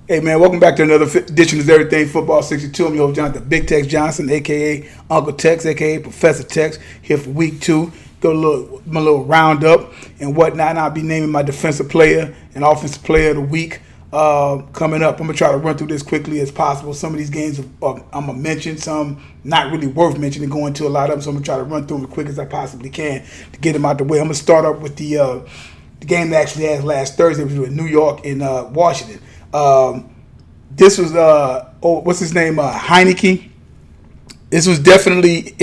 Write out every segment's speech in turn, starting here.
Hey man, welcome back to another edition of Everything Football 62. I'm your host, Jonathan Big Tex Johnson, aka Uncle Tex, aka Professor Tex, here for week 2. Go my little roundup and whatnot. And I'll be naming my defensive player and offensive player of the week coming up. I'm gonna try to run through this quickly as possible. Some of these games I'm gonna mention, some not really worth mentioning, going to a lot of them. So I'm gonna try to run through them as quick as I possibly can to get them out the way. I'm gonna start up with the game that actually had last Thursday, which was New York and Washington. This was what's his name? Heineke. This was definitely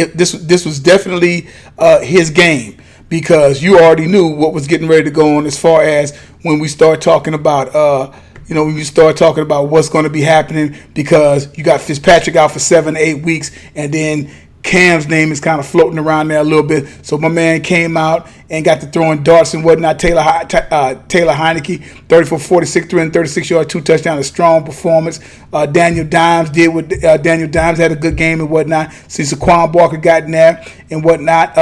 his game, because you already knew what was getting ready to go on as far as when we start talking about when you start talking about what's going to be happening, because you got Fitzpatrick out for 7 to 8 weeks, and then Cam's name is kind of floating around there a little bit. So my man came out and got to throwing darts and whatnot. Taylor Heineke, 34-46, 336 yards, 2 touchdowns, a strong performance. Daniel Dimes did what Daniel Dimes had a good game and whatnot. See, Saquon Barker got in there and whatnot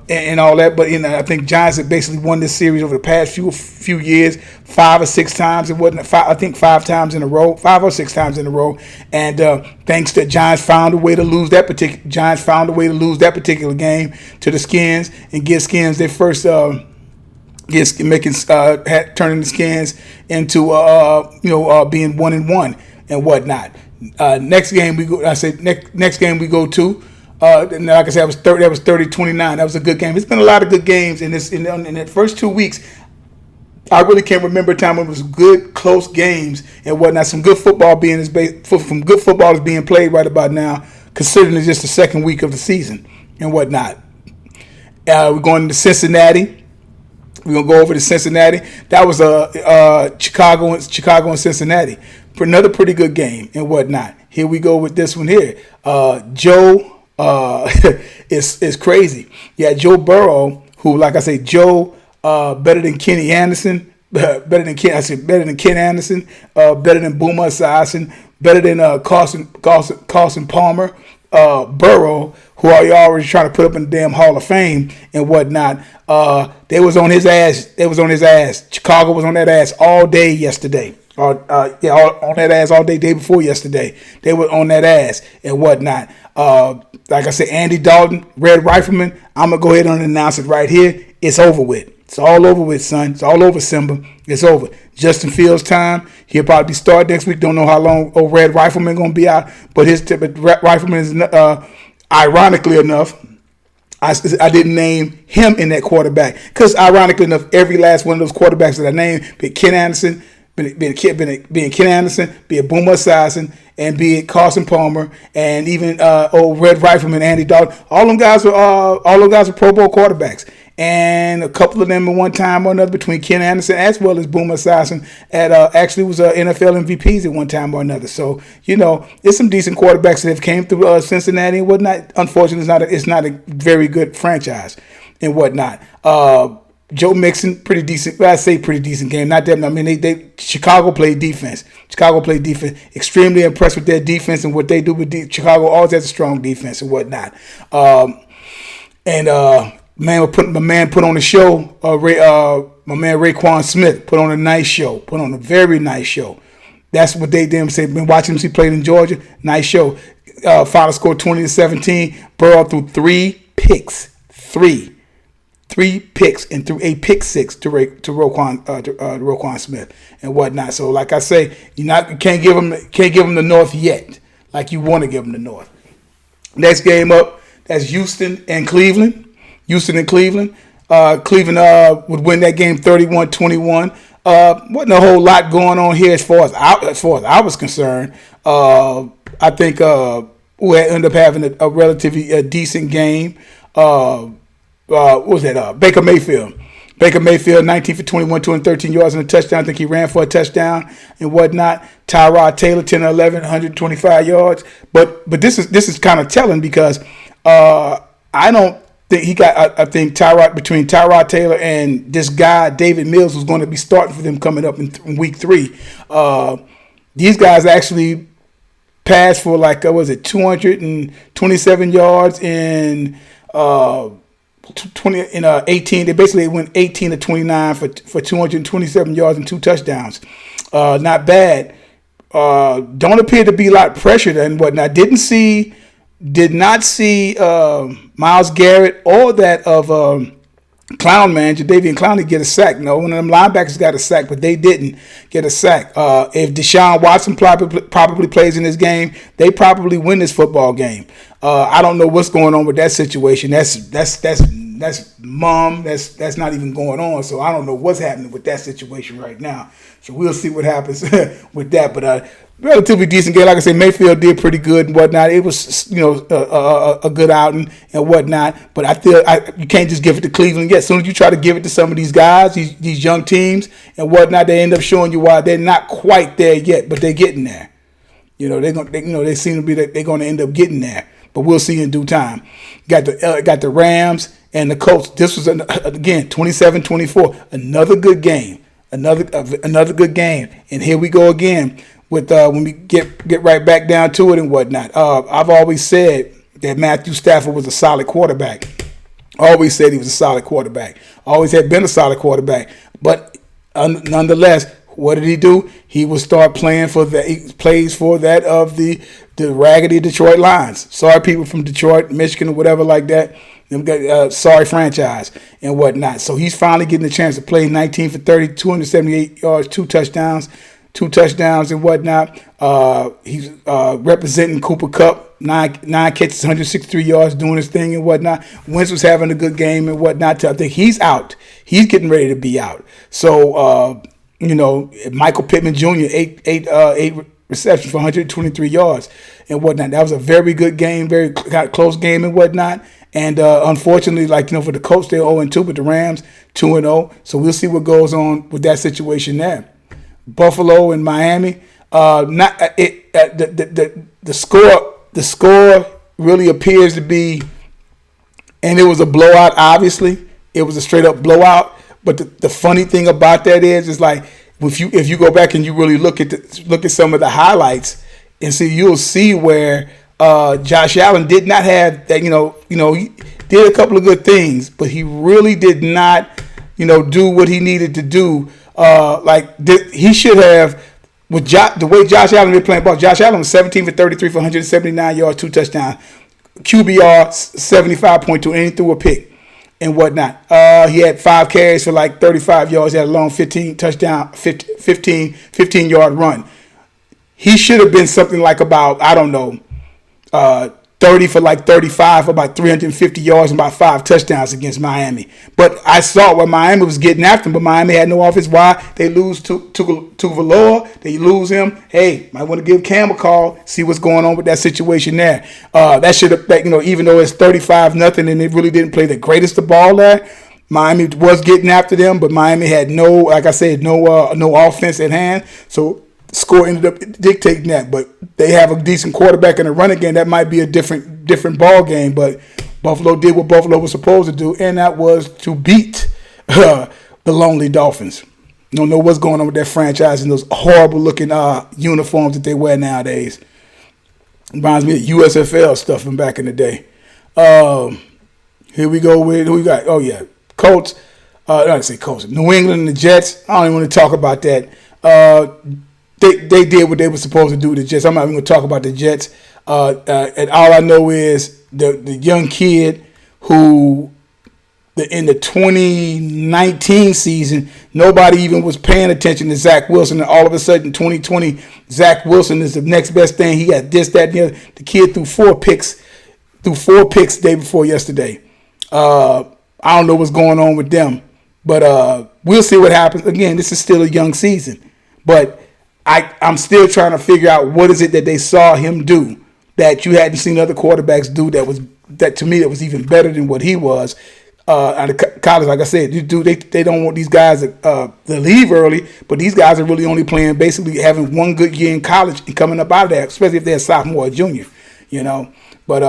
and all that. But I think Giants have basically won this series over the past few years, 5 or 6 times and whatnot. I think 5 times in a row, 5 or 6 times in a row. And thanks to Giants found a way to lose that particular game to the Skins and give Skins their first turning the Skins into being 1-1 and whatnot. Next game we go. Next game we go to. And like I said, that was 30-29. That was a good game. It's been a lot of good games in the first 2 weeks. I really can't remember a time when it was good, close games and whatnot. Some good football being played right about now, considering it's just the second week of the season and whatnot. We're going to Cincinnati. We're gonna go over to Cincinnati. That was Chicago and Cincinnati for another pretty good game and whatnot. Here we go with this one here. Joe is crazy. Yeah, Joe Burrow, who, like I say, Joe better than Kenny Anderson, better than Ken Anderson, better than Boomer Esiason, better than Carson Palmer. Burrow, who are you already trying to put up in the damn Hall of Fame and whatnot, they was on his ass. Chicago was on that ass all day yesterday. On that ass all day before yesterday. They were on that ass and whatnot. Like I said, Andy Dalton, Red Rifleman, I'm going to go ahead and announce it right here. It's over with. It's all over with, son. It's all over, Simba. It's over. Justin Fields' time. He'll probably start next week. Don't know how long old Red Rifleman going to be out. But Rifleman is, ironically enough, I didn't name him in that quarterback. Because ironically enough, every last one of those quarterbacks that I named, be it Ken Anderson, being Ken Anderson, be it Boomer Esiason, and be it Carson Palmer, and even old Red Rifleman, Andy Dalton, all them guys are Pro Bowl quarterbacks. And a couple of them at one time or another, between Ken Anderson as well as Boomer Esiason, actually was NFL MVPs at one time or another. So, there's some decent quarterbacks that have came through Cincinnati and whatnot. Unfortunately, it's not a very good franchise and whatnot. Joe Mixon, pretty decent. Well, I say pretty decent game. Not that. I mean, Chicago played defense. Extremely impressed with their defense and what they do with Chicago. Always has a strong defense and whatnot. My man put on a show. My man Raekwon Smith put on a nice show. Put on a very nice show. That's what they did. Say, been watching him. He played in Georgia. Nice show. Final score 20-17. Burrow threw 3 picks. Three picks and threw a pick 6 to Raekwon Smith and whatnot. So, like I say, you can't give him the North yet, like you want to give him the North. Next game up, that's Houston and Cleveland. Cleveland would win that game 31-21. Wasn't a whole lot going on here as far as I was concerned. I think we ended up having a relatively decent game. What was that? Baker Mayfield, 19 for 21, 213 yards and a touchdown. I think he ran for a touchdown and whatnot. Tyrod Taylor, 10 or 11, 125 yards. But this is kind of telling, because I don't think he got. I think between Tyrod Taylor and this guy David Mills was going to be starting for them coming up in week 3. These guys actually passed for 227 yards in 18. They basically went 18 to 29 for 227 yards and 2 touchdowns. Not bad. don't appear to be a lot pressured and whatnot. Did not see Myles Garrett or that of Clown Man, Jadeveon Clowney get a sack. No, one of them linebackers got a sack, but they didn't get a sack. If Deshaun Watson probably plays in this game, they probably win this football game. I don't know what's going on with that situation. That's mum. That's not even going on. So I don't know what's happening with that situation right now. So we'll see what happens with that. But relatively decent game. Like I said, Mayfield did pretty good and whatnot. It was, a good outing and whatnot. But I feel you can't just give it to Cleveland yet. As soon as you try to give it to some of these guys, these young teams and whatnot, they end up showing you why they're not quite there yet, but they're getting there. They seem to be they're going to end up getting there. But we'll see in due time. Got the Rams and the Colts. This was again 27-24. Another good game. Another good game. And here we go again with when we get right back down to it and whatnot. I've always said that Matthew Stafford was a solid quarterback. Always said he was a solid quarterback. Always had been a solid quarterback. But nonetheless, what did he do? He would start playing for he plays for that of the raggedy Detroit Lions. Sorry, people from Detroit, Michigan, or whatever like that. Sorry franchise and whatnot. So he's finally getting a chance to play 19 for 30, 278 yards, two touchdowns and whatnot. He's representing Cooper Kupp, nine catches, 163 yards, doing his thing and whatnot. Wentz was having a good game and whatnot. I think he's out. He's getting ready to be out. So, Michael Pittman Jr., eight receptions for 123 yards and whatnot. That was a very good game, very close game and whatnot. And unfortunately, for the Colts, they're 0-2, but the Rams 2-0. So we'll see what goes on with that situation there. Buffalo and Miami. The score really appears to be, and it was a blowout. Obviously, it was a straight up blowout. But the funny thing about that is like if you go back and you really look at some of the highlights and see, you'll see where Josh Allen did not have that. He did a couple of good things, but he really did not do what he needed to do. He should have with the way Josh Allen been playing ball. Josh Allen was 17 for 33 for 179 yards, 2 touchdowns, QBR 75.2, and he threw a pick and whatnot. He had 5 carries for 35 yards. He had a long 15-yard run. He should have been something like about 30 for 35 for about 350 yards and about 5 touchdowns against Miami. But I saw where Miami was getting after him, but Miami had no offense. Why? They lose to Valor. They lose him. Hey, might want to give Cam a call, see what's going on with that situation there. That should have, even though it's 35-0 and they really didn't play the greatest of ball there, Miami was getting after them, but Miami had no offense at hand. So score ended up dictating that, but they have a decent quarterback in the running game. That might be a different ball game, but Buffalo did what Buffalo was supposed to do, and that was to beat the lonely Dolphins. You don't know what's going on with that franchise and those horrible looking uniforms that they wear nowadays. Reminds me of USFL stuff from back in the day. Here we go with who we got. Oh yeah, Colts. I didn't say Colts. New England and the Jets. I don't even want to talk about that. They did what they were supposed to do with the Jets. I'm not even going to talk about the Jets. And all I know is the young kid who, in the 2019 season, nobody even was paying attention to Zach Wilson. And all of a sudden, 2020, Zach Wilson is the next best thing. He got this, that, and the other. The kid threw 4 picks the day before yesterday. I don't know what's going on with them. But we'll see what happens. Again, this is still a young season. But I'm still trying to figure out what is it that they saw him do that you hadn't seen other quarterbacks do that to me that was even better than what he was out of college. Like I said, they don't want these guys to leave early, but these guys are really only playing, basically having one good year in college and coming up out of there, especially if they're a sophomore or junior, But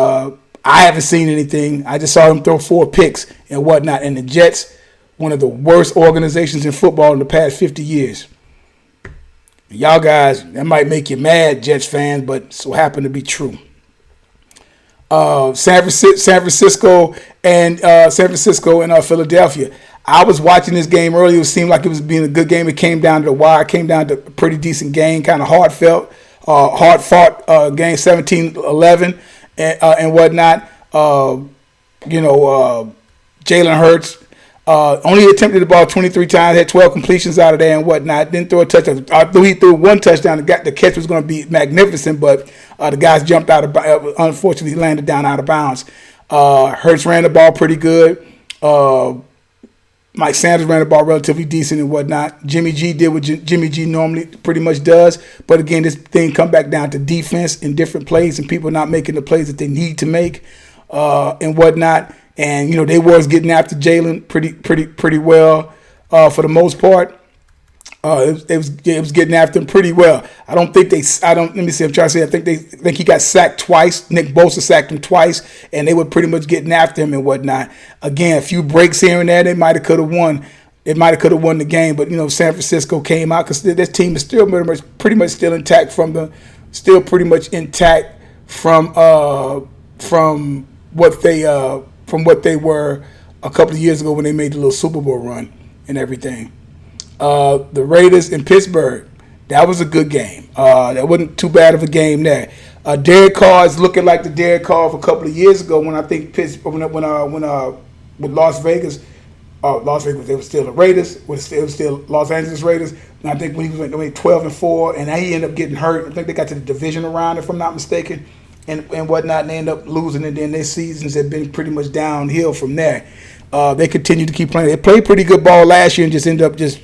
I haven't seen anything. I just saw him throw 4 picks and whatnot. And the Jets, one of the worst organizations in football in the past 50 years. Y'all guys, that might make you mad, Jets fans, but so happen to be true. San Francisco and Philadelphia. I was watching this game earlier. It seemed like it was being a good game. It came down to the wire. It came down to a pretty decent game, kind of hard-fought game, 17-11 and whatnot. Jalen Hurts only attempted the ball 23 times, had 12 completions out of there and whatnot. Didn't throw a touchdown. Although he threw one touchdown, the catch was going to be magnificent, but the guys jumped out of unfortunately landed down out of bounds. Hurts ran the ball pretty good. Mike Sanders ran the ball relatively decent and whatnot. Jimmy G did what Jimmy G normally pretty much does. But again, this thing come back down to defense in different plays and people not making the plays that they need to make and whatnot. And they was getting after Jalen pretty well for the most part. It was getting after him pretty well. Let me see. I'm trying to say. I think he got sacked twice. Nick Bosa sacked him twice, and they were pretty much getting after him and whatnot. Again, a few breaks here and there. They might have could have won. It might have could have won the game, but San Francisco came out because this team is still pretty much still intact from what they were a couple of years ago when they made the little Super Bowl run and everything. The Raiders in Pittsburgh, that was a good game. That wasn't too bad of a game there. Derek Carr is looking like the Derek Carr of a couple of years ago when I think Pittsburgh, with Las Vegas, they were still the Raiders, it was still Los Angeles Raiders. And I think when he was 12-4, and he ended up getting hurt. I think they got to the divisional round, if I'm not mistaken, and whatnot, and they ended up losing, and then their seasons have been pretty much downhill from there. They continue to keep playing. They played pretty good ball last year and just end up just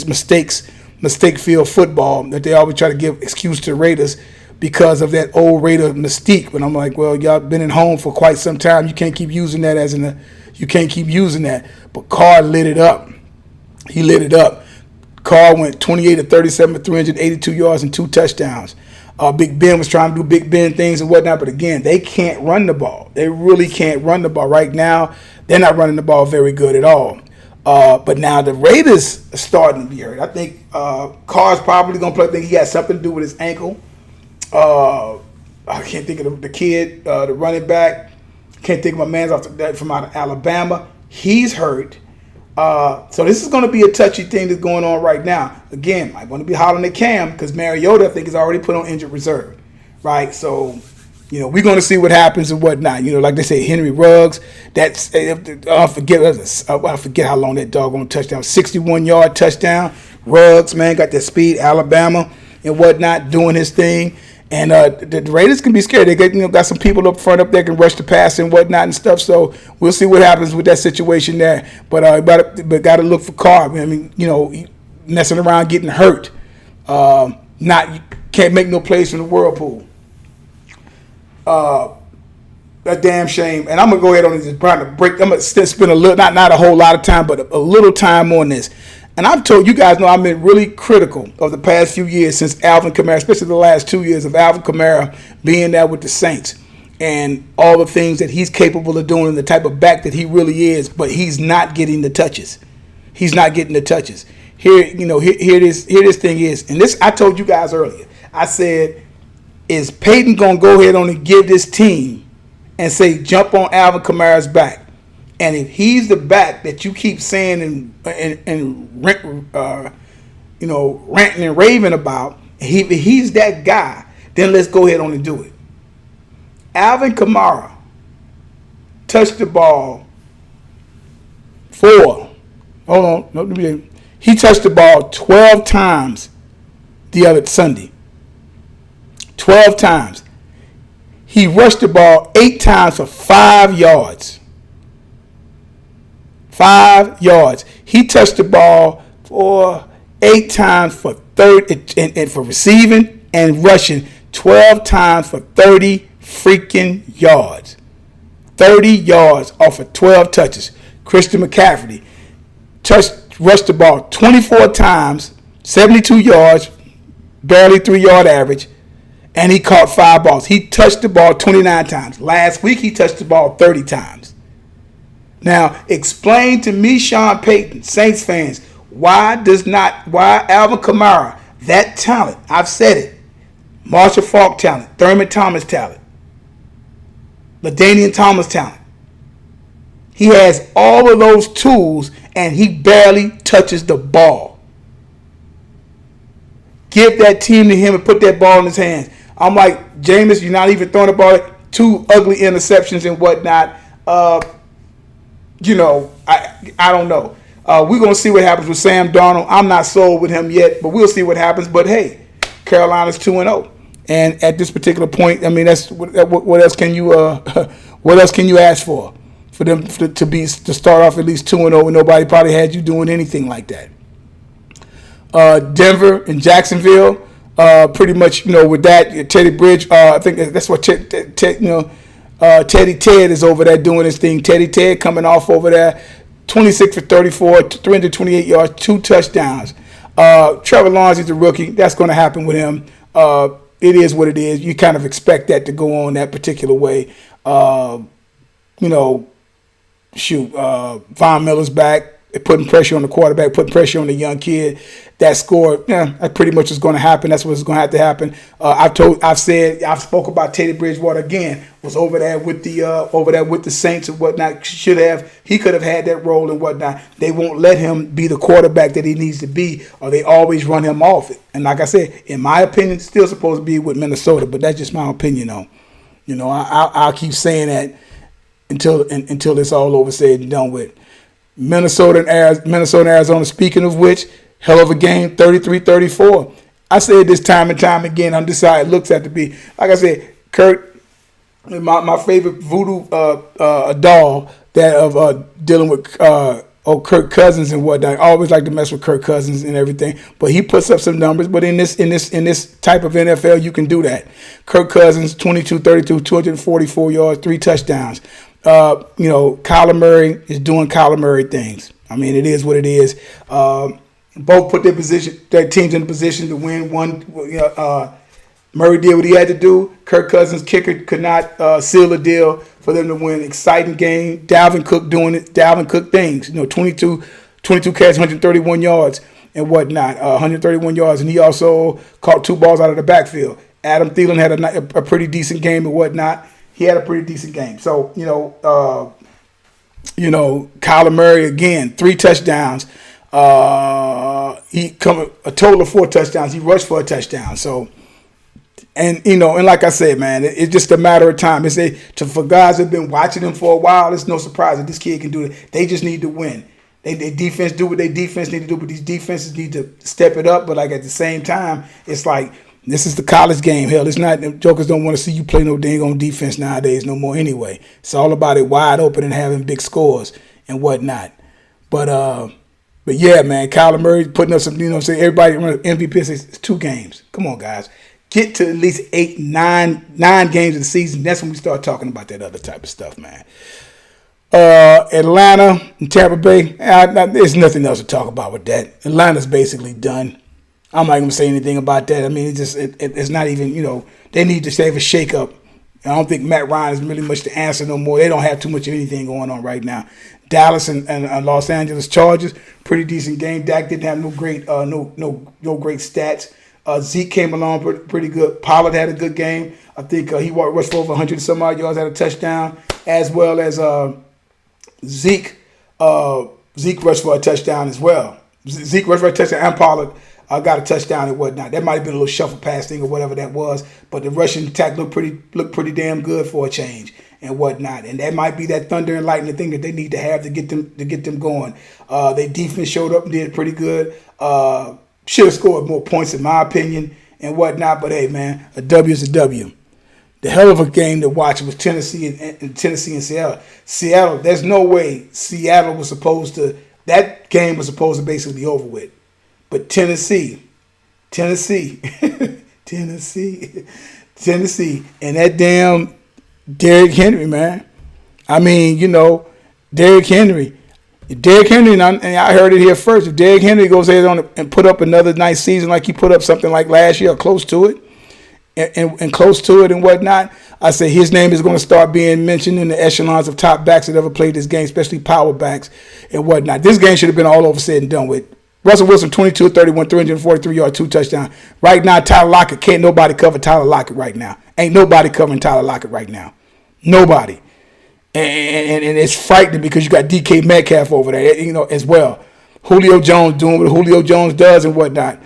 mistake-filled football that they always try to give excuse to the Raiders because of that old Raider mystique. But I'm like, well, y'all been at home for quite some time. You can't keep using that you can't keep using that. But Carr lit it up. He lit it up. Carr went 28 of 37 for 382 yards and 2 touchdowns. Big Ben was trying to do Big Ben things and whatnot, but again, they can't run the ball. They really can't run the ball. Right now, they're not running the ball very good at all. But now the Raiders are starting to be hurt. I think Carr's probably going to play. I think he has something to do with his ankle. I can't think of the kid, the running back. Can't think of my man from out of Alabama. He's hurt. So this is going to be a touchy thing that's going on right now. Again, might want to be hollering at Cam because Mariota, I think, is already put on injured reserve, right? So, we're going to see what happens and whatnot. Like they say, Henry Ruggs. I forget how long that doggone touchdown. 61-yard touchdown. Ruggs, man, got that speed. Alabama and whatnot, doing his thing. And the Raiders can be scared. They got some people up front up there can rush the pass and whatnot and stuff. So we'll see what happens with that situation there. But got to look for Carr. Messing around, getting hurt. Can't make no plays from the whirlpool. A damn shame. And I'm gonna go ahead on this trying to break. I'm gonna spend a little, not a whole lot of time, but a little time on this. And I've told you guys, I've been really critical of the past few years since Alvin Kamara, especially the last 2 years of Alvin Kamara being there with the Saints and all the things that he's capable of doing and the type of back that he really is, but he's not getting the touches. He's not getting the touches. Here this thing is, and this I told you guys earlier. I said, is Peyton gonna go ahead on and give this team and say jump on Alvin Kamara's back? And if he's the back that you keep saying and ranting and raving about, if he's that guy, then let's go ahead on and do it. Alvin Kamara touched the ball he touched the ball 12 times the other Sunday. 12 times. He rushed the ball 8 times for 5 yards. 5 yards. He touched the ball for 8 times for 30 and for receiving and rushing 12 times for 30 freaking yards. 30 yards off of 12 touches. Christian McCaffrey rushed the ball 24 times, 72 yards, barely 3-yard average, and he caught 5 balls. He touched the ball 29 times. Last week he touched the ball 30 times. Now, explain to me, Sean Payton, Saints fans, why Alvin Kamara, that talent, I've said it, Marshall Faulk talent, Thurman Thomas talent, LaDainian Thomas talent. He has all of those tools, and he barely touches the ball. Give that team to him and put that ball in his hands. I'm like, Jameis, you're not even throwing the ball. 2 ugly interceptions and whatnot. I don't know. We're going to see what happens with Sam Darnold. I'm not sold with him yet, but we'll see what happens. But, hey, Carolina's 2-0. And at this particular point, I mean, that's what else can you what else can you ask for them to start off at least 2-0 and nobody probably had you doing anything like that. Denver and Jacksonville, pretty much, with that, Teddy Bridge, I think that's what Teddy Ted is over there doing his thing. Teddy Ted coming off over there, 26 for 34, 328 yards, 2 touchdowns. Trevor Lawrence is a rookie. That's going to happen with him. It is what it is. You kind of expect that to go on that particular way. Von Miller's back, putting pressure on the quarterback, putting pressure on the young kid. That score, that pretty much is going to happen. That's what's going to have to happen. I've spoke about Teddy Bridgewater again. Was over there with the Saints and whatnot. He could have had that role and whatnot. They won't let him be the quarterback that he needs to be, or they always run him off. And like I said, in my opinion, still supposed to be with Minnesota, but that's just my opinion, though. I'll keep saying that until it's all over, said and done with. Minnesota and Arizona. Speaking of which, hell of a game, 33-34. I said this time and time again. I'm just how it looks at to be. Like I said, Kurt, my favorite voodoo doll that of dealing with Kirk Cousins and whatnot. I always like to mess with Kirk Cousins and everything, but he puts up some numbers. But in this type of NFL, you can do that. Kirk Cousins, 22-32, 244 yards, 3 touchdowns. Kyler Murray is doing Kyler Murray things. I mean, it is what it is. Both put their teams in a position to win. Murray did what he had to do. Kirk Cousins' kicker could not seal the deal for them to win. Exciting game. Dalvin Cook doing it. Dalvin Cook things. 22 catches, 131 yards and whatnot. 131 yards, and he also caught 2 balls out of the backfield. Adam Thielen had a pretty decent game and whatnot. He had a pretty decent game. So, Kyler Murray, again, 3 touchdowns. He come a total of 4 touchdowns. He rushed for a touchdown. So, and like I said, man, it's just a matter of time. For guys that have been watching him for a while, it's no surprise that this kid can do it. They just need to win. They defense do what they defense need to do, but these defenses need to step it up. But like at the same time, it's like, this is the college game. Hell, it's not. Jokers don't want to see you play no dang on defense nowadays no more anyway. It's all about it wide open and having big scores and whatnot. But yeah, man, Kyler Murray putting up some, everybody MVP says it's 2 games. Come on, guys. Get to at least 8, 9 games of the season. That's when we start talking about that other type of stuff, man. Atlanta and Tampa Bay, there's nothing else to talk about with that. Atlanta's basically done. I'm not going to say anything about that. I mean, it's not even, they need to have a shakeup. I don't think Matt Ryan is really much to answer no more. They don't have too much of anything going on right now. Dallas and Los Angeles Chargers, pretty decent game. Dak didn't have no great stats. Zeke came along pretty good. Pollard had a good game. I think he rushed for over 100 and some odd yards, had a touchdown, as well as Zeke. Zeke rushed for a touchdown as well. Zeke rushed for a touchdown, and Pollard got a touchdown and whatnot. That might have been a little shuffle pass thing or whatever that was, but the rushing attack looked pretty damn good for a change and whatnot. And that might be that thunder and lightning thing that they need to have to get them going. Their defense showed up and did pretty good. Should have scored more points in my opinion and whatnot. But hey, man, a W is a W. The hell of a game to watch was Tennessee and Seattle. Seattle, there's no way Seattle was supposed to. That game was supposed to basically be over with. But Tennessee, and that damn Derrick Henry, man. I mean, Derrick Henry. And I heard it here first. If Derrick Henry goes ahead on and put up another nice season like he put up something like last year or close to it, and close to it and whatnot, I say his name is going to start being mentioned in the echelons of top backs that ever played this game, especially power backs and whatnot. This game should have been all over said and done with. Russell Wilson, 22-31, 343 yards, 2 touchdowns. Right now, Tyler Lockett, can't nobody cover Tyler Lockett right now. Ain't nobody covering Tyler Lockett right now. Nobody. And it's frightening because you got DK Metcalf over there, as well. Julio Jones doing what Julio Jones does and whatnot.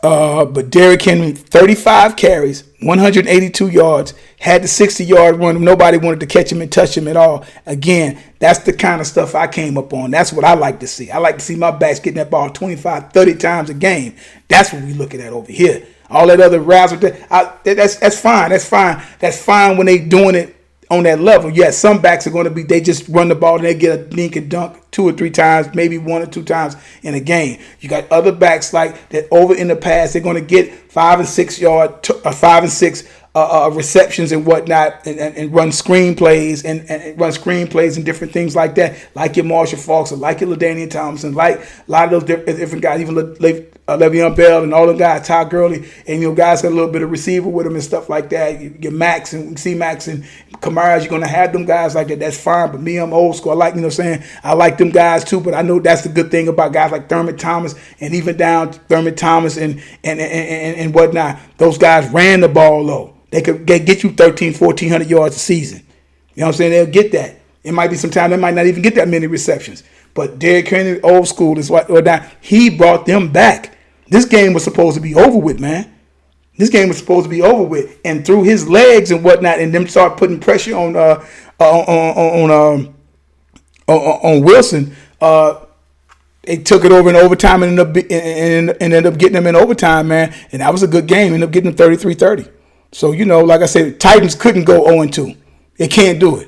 But Derrick Henry, 35 carries, 182 yards, had the 60-yard run. Nobody wanted to catch him and touch him at all. Again, that's the kind of stuff I came up on. That's what I like to see. I like to see my backs getting that ball 25, 30 times a game. That's what we're looking at over here. All that other razzle, that's fine. That's fine. That's fine when they doing it on that level. Yeah, some backs are going to be, they just run the ball and they get a dink and dunk 2 or 3 times, maybe 1 or 2 times in a game. You got other backs like that over in the past, they're going to get 5 and 6 receptions and whatnot, and run screenplays and different things like that, like your Marshall Faulks or like your LaDainian Thompson, like a lot of those different guys, even Le'Veon Bell and all the guys, Todd Gurley, and guys got a little bit of receiver with them and stuff like that. Your Max and C-Max and Kamara, you're going to have them guys like that. That's fine. But me, I'm old school. I like, I like them guys too, but I know that's the good thing about guys like Thurman Thomas and even down Thurman Thomas and whatnot. Those guys ran the ball low. They could get you 1,400 yards a season. You know what I'm saying? They'll get that. It might be sometimes they might not even get that many receptions. But Derrick Henry, old school, is what he brought them back. This game was supposed to be over with, man. This game was supposed to be over with, and through his legs and whatnot, and them start putting pressure on Wilson. They took it over in overtime and ended up getting them in overtime, man. And that was a good game. Ended up getting them 33-30. So, like I said, Titans couldn't go 0-2. They can't do it.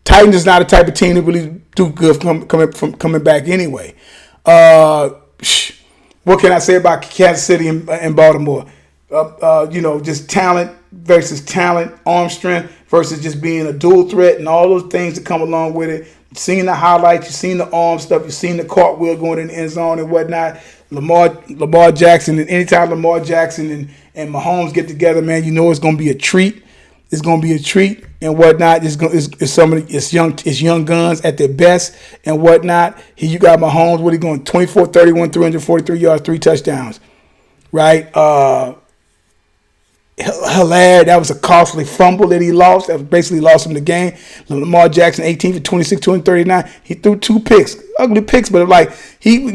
Titans is not a type of team that really do good coming back anyway. What can I say about Kansas City and Baltimore? Just talent versus talent, arm strength versus just being a dual threat and all those things that come along with it. You've seen the highlights, you've seen the arm stuff, you've seen the cartwheel going in the end zone and whatnot. Lamar Jackson, and anytime Lamar Jackson and Mahomes get together, man, it's going to be a treat. It's going to be a treat and whatnot. It's young guns at their best and whatnot. Here you got Mahomes. What are you going? 24, 31, 343 yards, 3 touchdowns. Right? Hilaire, that was a costly fumble that he lost. That basically lost him the game. Lamar Jackson, 18 for 26, 239. He threw 2 picks. Ugly picks, but he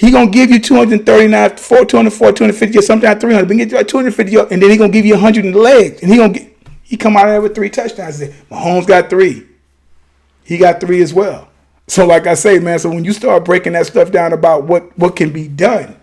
going to give you 239, 250, or sometimes 300. But he get you like 250, and then he going to give you 100 in the legs. And he come out of there with 3 touchdowns. Mahomes got 3. He got 3 as well. So like I say, man, so when you start breaking that stuff down about what can be done,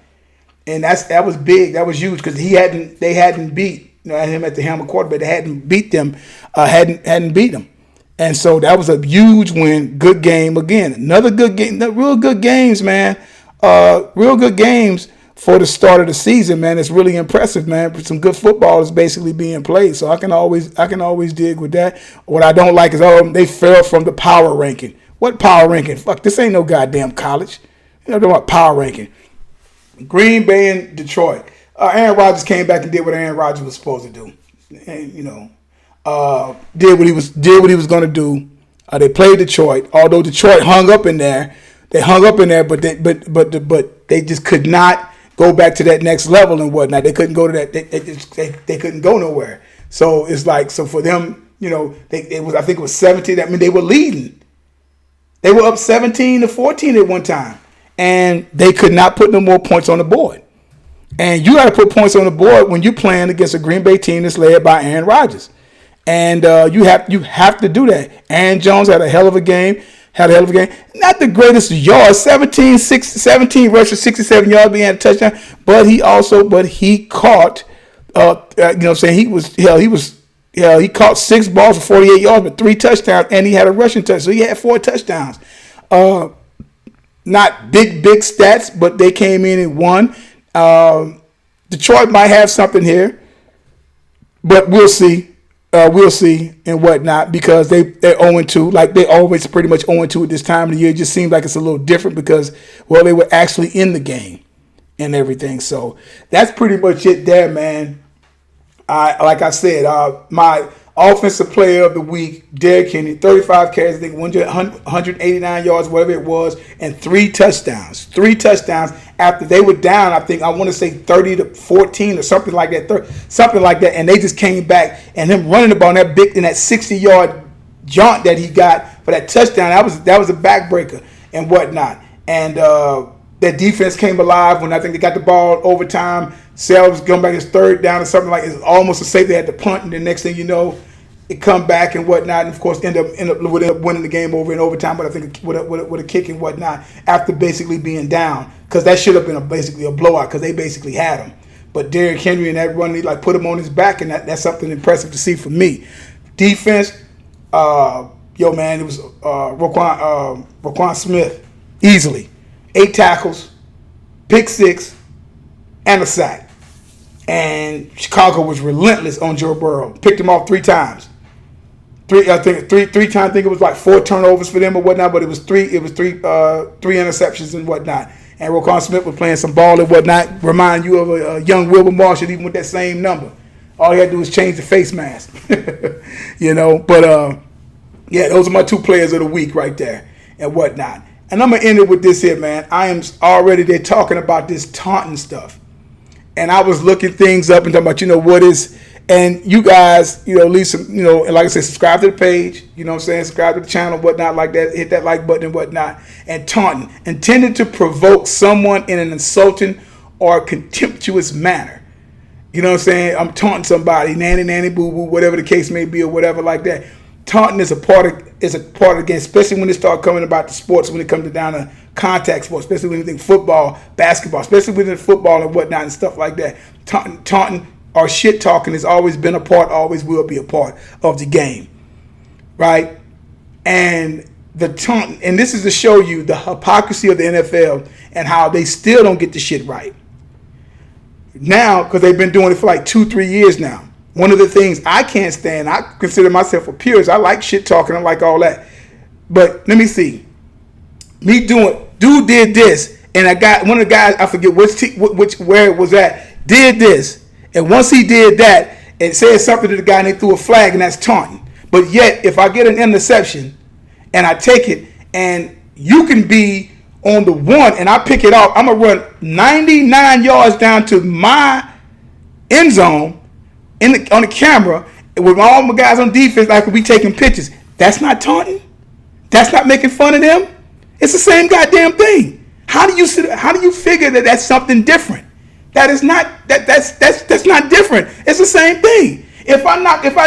and that was big, that was huge, because they hadn't beat him at the helm of quarterback. They hadn't beat them, hadn't beat them. And so that was a huge win. Good game again. Another good game. Real good games, man. Real good games for the start of the season, man. It's really impressive, man. Some good football is basically being played, so I can always dig with that. What I don't like is they fell from the power ranking. What power ranking? Fuck, this ain't no goddamn college. Talking about power ranking. Green Bay and Detroit. Aaron Rodgers came back and did what Aaron Rodgers was supposed to do. And, did what he was going to do. They played Detroit, although Detroit hung up in there. They hung up in there, but they just could not go back to that next level and whatnot. They couldn't go to that. They couldn't go nowhere. So it's like, so for them, I think it was 17. I mean, they were leading. They were up 17-14 at one time, and they could not put no more points on the board. And you got to put points on the board when you're playing against a Green Bay team that's led by Aaron Rodgers, and you have to do that. Aaron Jones had a hell of a game. Not the greatest yards, 17 rushes, 67 yards, being a touchdown. But he caught, he caught 6 balls for 48 yards, but 3 touchdowns, and he had a rushing touchdown. So he had 4 touchdowns. Not big stats, but they came in and won. Detroit might have something here, but we'll see. We'll see and whatnot, because they're 0-2, like they always pretty much 0-2 at this time of the year. It just seems like it's a little different because, they were actually in the game and everything. So that's pretty much it there, man. Like I said, my offensive player of the week, Derrick Henry, 35 carries, I think 189 yards, whatever it was, and 3 touchdowns. 3 touchdowns after they were down, I want to say 30-14 or something like that. And they just came back, and him running the ball in that 60-yard jaunt that he got for that touchdown, that was a backbreaker and whatnot. And that defense came alive when I think they got the ball overtime. Sells going back his third down or something like it's almost a safe. They had to punt, and the next thing you know, it come back and whatnot, and of course end up winning the game over in overtime. But I think with a kick and whatnot after basically being down, because that should have been basically a blowout because they basically had him. But Derrick Henry and that run, he like put him on his back, and that's something impressive to see for me. Defense, man, it was Roquan Smith easily 8 tackles, pick 6, and a sack. And Chicago was relentless on Joe Burrow. Picked him off 3 times. Three times. I think it was like 4 turnovers for them or whatnot, but it was three interceptions and whatnot. And Roquan Smith was playing some ball and whatnot. Remind you of a young Wilbur Marshall, even with that same number. All he had to do was change the face mask. But those are my 2 players of the week right there and whatnot. And I'm going to end it with this here, man. I am already there talking about this taunting stuff. And I was looking things up and talking about, what is, and you guys, leave some, and like I said, subscribe to the page, subscribe to the channel, whatnot, like that, hit that like button and whatnot. And taunting, intended to provoke someone in an insulting or contemptuous manner. You know what I'm saying? I'm taunting somebody, nanny, boo boo, whatever the case may be or whatever like that. Taunting is a part of the game, especially when it starts coming about the sports, when it comes down to contact sports, especially when you think football, basketball, especially within football and whatnot and stuff like that. Taunting or shit talking has always been a part, always will be a part of the game, right? And the taunting, and this is to show you the hypocrisy of the NFL and how they still don't get the shit right. Now, because they've been doing it for like 2-3 years now. One of the things I can't stand, I consider myself a purist. I like shit talking, I like all that. But let me see. Dude did this, and I got one of the guys, I forget where it was at, did this. And once he did that, it said something to the guy and they threw a flag, and that's taunting. But yet, if I get an interception and I take it, and you can be on the 1 and I pick it off, I'm going to run 99 yards down to my end zone on the camera with all my guys on defense, like we taking pictures. That's not taunting. That's not making fun of them. It's the same goddamn thing. How do you figure that that's something different? That is not that's not different. It's the same thing. If I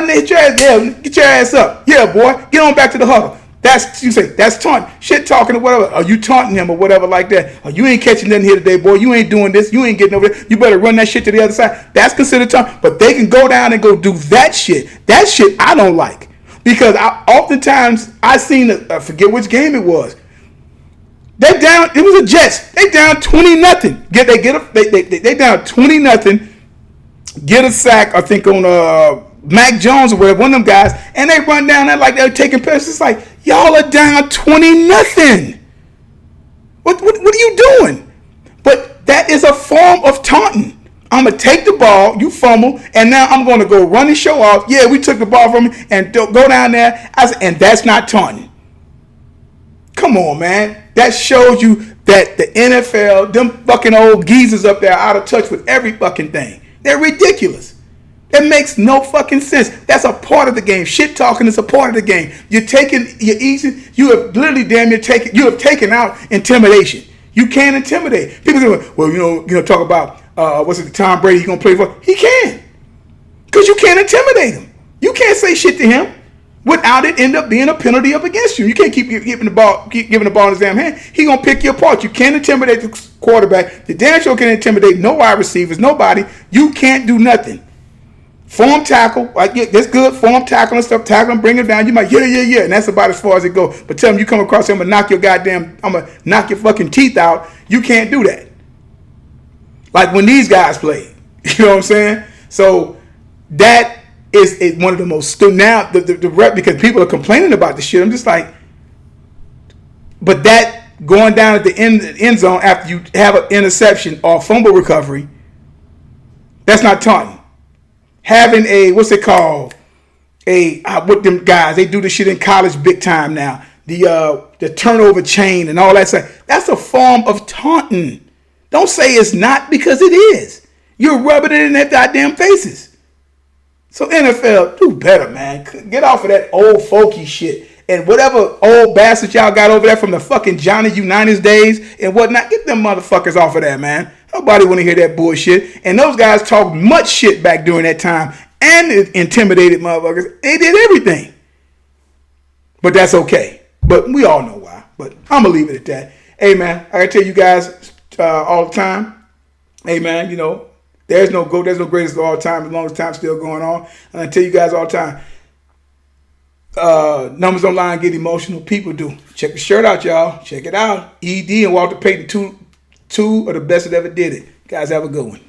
hit your ass, get your ass up. Yeah, boy, get on back to the huddle. That's taunting. Shit talking or whatever. Are you taunting him or whatever like that? Or you ain't catching nothing here today, boy. You ain't doing this. You ain't getting over there. You better run that shit to the other side. That's considered taunting. But they can go down and go do that shit. That shit I don't like. Because oftentimes I seen, I forget which game it was. They down, it was the Jets. They down 20-0. They down 20-0. Get a sack, I think, on Mac Jones or whatever, one of them guys, and they run down there like they're taking passes. It's like, y'all are down 20-0. What are you doing? But that is a form of taunting. I'm going to take the ball, you fumble, and now I'm going to go run and show off. Yeah, we took the ball from you, and go down there. And that's not taunting. Come on, man. That shows you that the NFL, them fucking old geezers up there are out of touch with every fucking thing. They're ridiculous. That makes no fucking sense. That's a part of the game. Shit talking is a part of the game. You have literally you have taken out intimidation. You can't intimidate. People say, well, talk about Tom Brady, he gonna play for. He can. Because you can't intimidate him. You can't say shit to him without it end up being a penalty up against you. You can't keep giving the ball in his damn hand. He gonna pick you apart. You can't intimidate the quarterback. The damn show can intimidate no wide receivers, nobody. You can't do nothing. Form tackle, like that's good. Form tackle and stuff, tackle and bring him down. You might, yeah, and that's about as far as it goes. But tell him you come across him, I'm gonna knock your fucking teeth out. You can't do that. Like when these guys play, you know what I'm saying? So that is one of the most now the rep, because people are complaining about the shit. I'm just like, but that going down at the end zone after you have an interception or fumble recovery, that's not taunting. Having a, what's it called? With them guys, they do the shit in college big time now. The turnover chain and all that stuff. That's a form of taunting. Don't say it's not, because it is. You're rubbing it in their goddamn faces. So NFL, do better, man. Get off of that old folky shit. And whatever old bastards y'all got over there from the fucking Johnny Unitas days and whatnot, get them motherfuckers off of that, man. Nobody want to hear that bullshit. And those guys talked much shit back during that time and intimidated motherfuckers. They did everything. But that's okay. But we all know why. But I'm going to leave it at that. Hey, man, I tell you guys all the time. Hey, man, you know, there's no greatest of all time as long as time's still going on. And I tell you guys all the time. Numbers don't lie and get emotional. People do. Check the shirt out, y'all. Check it out. ED and Walter Payton, two of the best that ever did it. Guys, have a good one.